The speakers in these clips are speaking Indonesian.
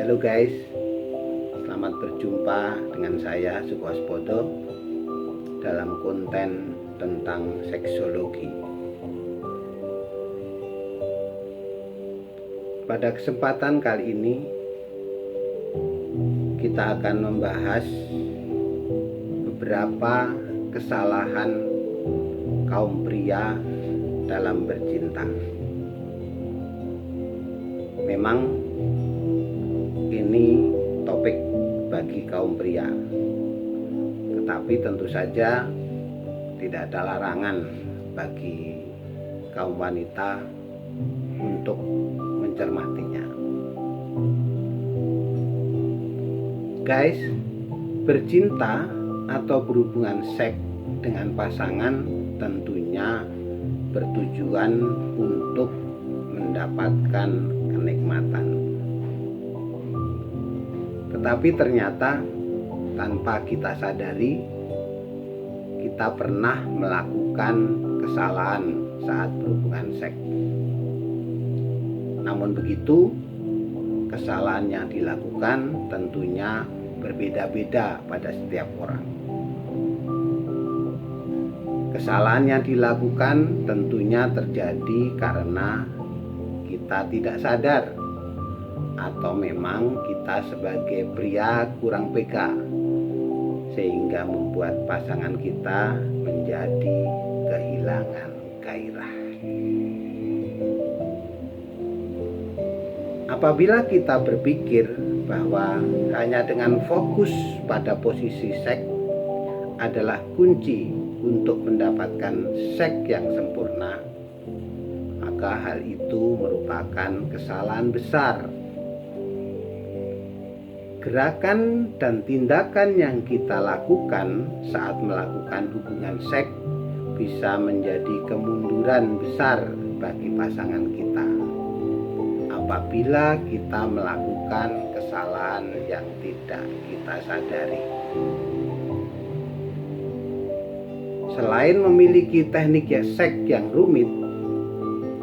Halo guys, selamat berjumpa dengan saya Sukwaspodo dalam konten tentang seksologi. Pada kesempatan kali ini kita akan membahas beberapa kesalahan kaum pria dalam bercinta. Memang ini topik bagi kaum pria, tetapi tentu saja tidak ada larangan bagi kaum wanita untuk mencermatinya. Guys, bercinta atau berhubungan seks dengan pasangan tentunya bertujuan untuk mendapatkan kenikmatan. Tetapi ternyata tanpa kita sadari, kita pernah melakukan kesalahan saat berhubungan seks. Namun begitu, kesalahan yang dilakukan tentunya berbeda-beda pada setiap orang. Kesalahan yang dilakukan tentunya terjadi karena kita tidak sadar, atau memang kita sebagai pria kurang peka sehingga membuat pasangan kita menjadi kehilangan gairah. Apabila kita berpikir bahwa hanya dengan fokus pada posisi seks adalah kunci untuk mendapatkan seks yang sempurna, maka hal itu merupakan kesalahan besar. Gerakan dan tindakan yang kita lakukan saat melakukan hubungan seks bisa menjadi kemunduran besar bagi pasangan kita apabila kita melakukan kesalahan yang tidak kita sadari. Selain memiliki teknik seks yang rumit,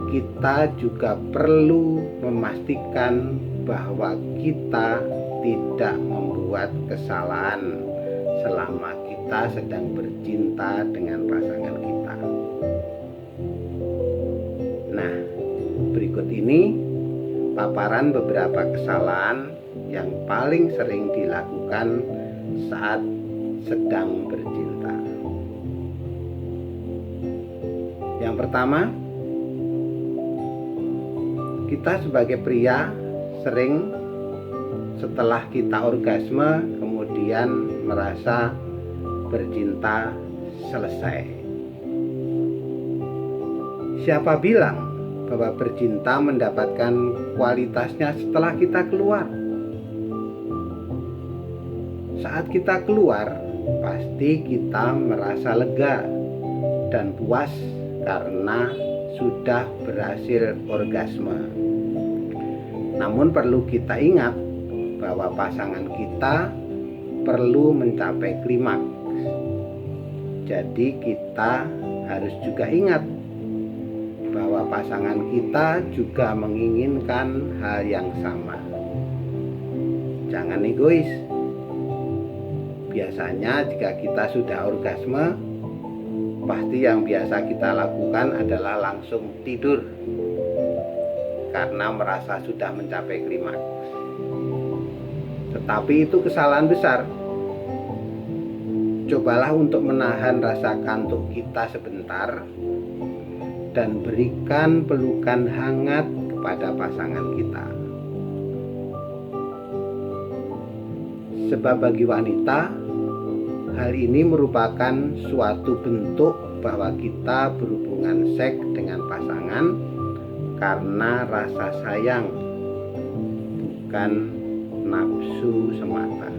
kita juga perlu memastikan bahwa kita tidak membuat kesalahan selama kita sedang bercinta dengan pasangan kita. Nah, berikut ini paparan beberapa kesalahan yang paling sering dilakukan saat sedang bercinta. Yang pertama, kita sebagai pria sering setelah kita orgasme kemudian merasa bercinta selesai. Siapa bilang bahwa bercinta mendapatkan kualitasnya setelah kita keluar? Saat kita keluar, pasti kita merasa lega dan puas karena sudah berhasil orgasme. Namun perlu kita ingat bahwa pasangan kita perlu mencapai klimaks. Jadi kita harus juga ingat bahwa pasangan kita juga menginginkan hal yang sama. Jangan egois. Biasanya jika kita sudah orgasme, pasti yang biasa kita lakukan adalah langsung tidur karena merasa sudah mencapai klimaks. Tetapi itu kesalahan besar. Cobalah untuk menahan rasa kantuk kita sebentar dan berikan pelukan hangat kepada pasangan kita. Sebab bagi wanita, hal ini merupakan suatu bentuk bahwa kita berhubungan seks dengan pasangan karena rasa sayang, bukan nafsu semata.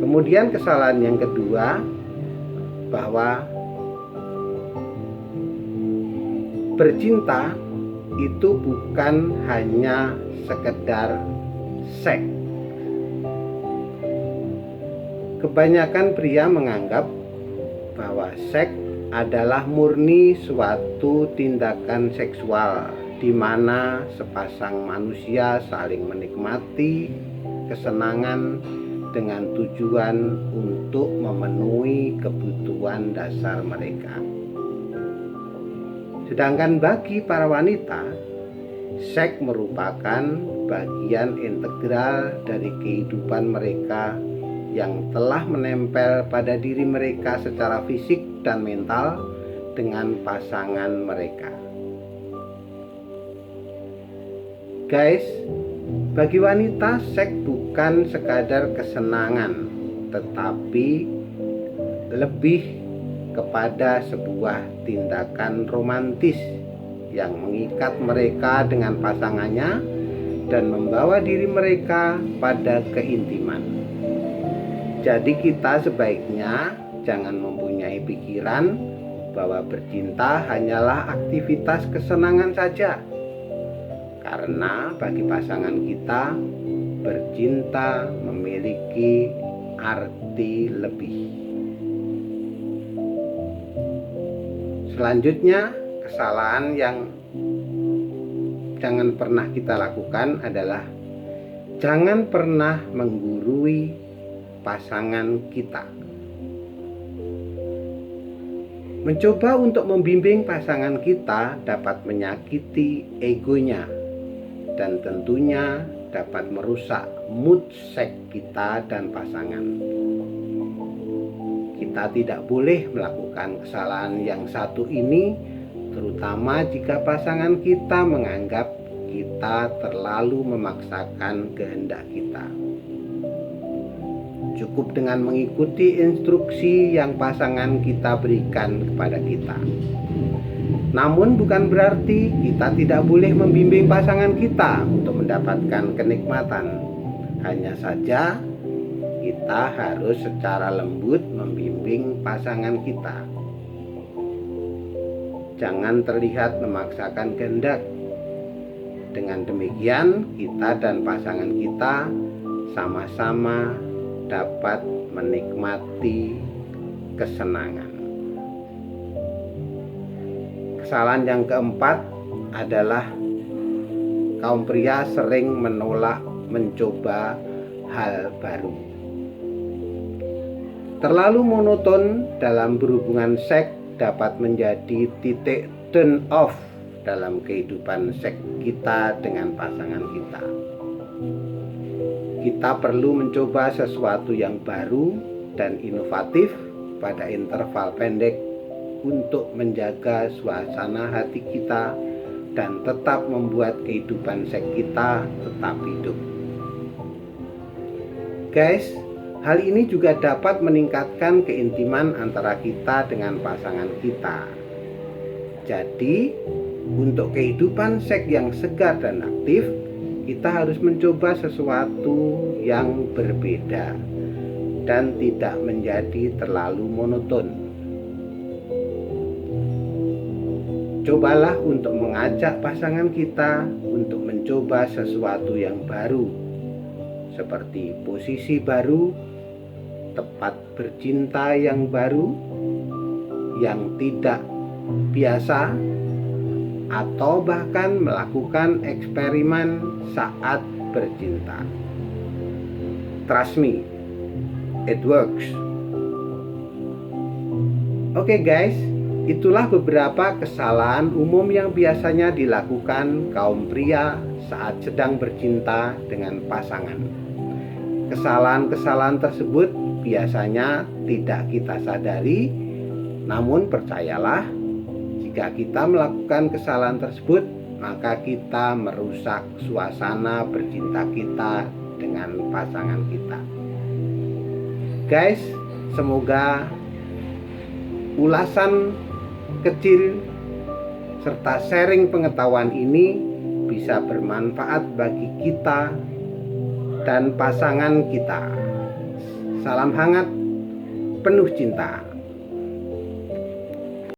Kemudian kesalahan yang kedua, bahwa bercinta itu bukan hanya sekedar seks. Kebanyakan pria menganggap bahwa seks adalah murni suatu tindakan seksual di mana sepasang manusia saling menikmati kesenangan dengan tujuan untuk memenuhi kebutuhan dasar mereka. Sedangkan bagi para wanita, seks merupakan bagian integral dari kehidupan mereka yang telah menempel pada diri mereka secara fisik dan mental dengan pasangan mereka. Guys, bagi wanita seks bukan sekadar kesenangan, tetapi lebih kepada sebuah tindakan romantis yang mengikat mereka dengan pasangannya dan membawa diri mereka pada keintiman. Jadi kita sebaiknya jangan mempunyai pikiran bahwa bercinta hanyalah aktivitas kesenangan saja. Karena bagi pasangan kita, bercinta memiliki arti lebih. Selanjutnya, kesalahan yang jangan pernah kita lakukan adalah jangan pernah menggurui pasangan kita. Mencoba untuk membimbing pasangan kita dapat menyakiti egonya dan tentunya dapat merusak mood seks kita dan pasangan. Kita tidak boleh melakukan kesalahan yang satu ini, terutama jika pasangan kita menganggap kita terlalu memaksakan kehendak kita. Cukup dengan mengikuti instruksi yang pasangan kita berikan kepada kita. Namun bukan berarti kita tidak boleh membimbing pasangan kita untuk mendapatkan kenikmatan. Hanya saja kita harus secara lembut membimbing pasangan kita. Jangan terlihat memaksakan kehendak. Dengan demikian kita dan pasangan kita sama-sama dapat menikmati kesenangan. Kesalahan yang keempat adalah kaum pria sering menolak mencoba hal baru. Terlalu monoton dalam berhubungan seks dapat menjadi titik turn off dalam kehidupan seks kita dengan pasangan kita. Kita perlu mencoba sesuatu yang baru dan inovatif pada interval pendek untuk menjaga suasana hati kita dan tetap membuat kehidupan seks kita tetap hidup. Guys, hal ini juga dapat meningkatkan keintiman antara kita dengan pasangan kita. Jadi, untuk kehidupan seks yang segar dan aktif, kita harus mencoba sesuatu yang berbeda dan tidak menjadi terlalu monoton. Cobalah untuk mengajak pasangan kita untuk mencoba sesuatu yang baru, seperti posisi baru, tempat bercinta yang baru, yang tidak biasa, atau bahkan melakukan eksperimen saat bercinta. Trust me, it works. Oke guys, itulah beberapa kesalahan umum yang biasanya dilakukan kaum pria saat sedang bercinta dengan pasangan. Kesalahan-kesalahan tersebut biasanya tidak kita sadari, namun percayalah, jika kita melakukan kesalahan tersebut, maka kita merusak suasana bercinta kita dengan pasangan kita. Guys, semoga ulasan kecil serta sharing pengetahuan ini bisa bermanfaat bagi kita dan pasangan kita. Salam hangat, penuh cinta.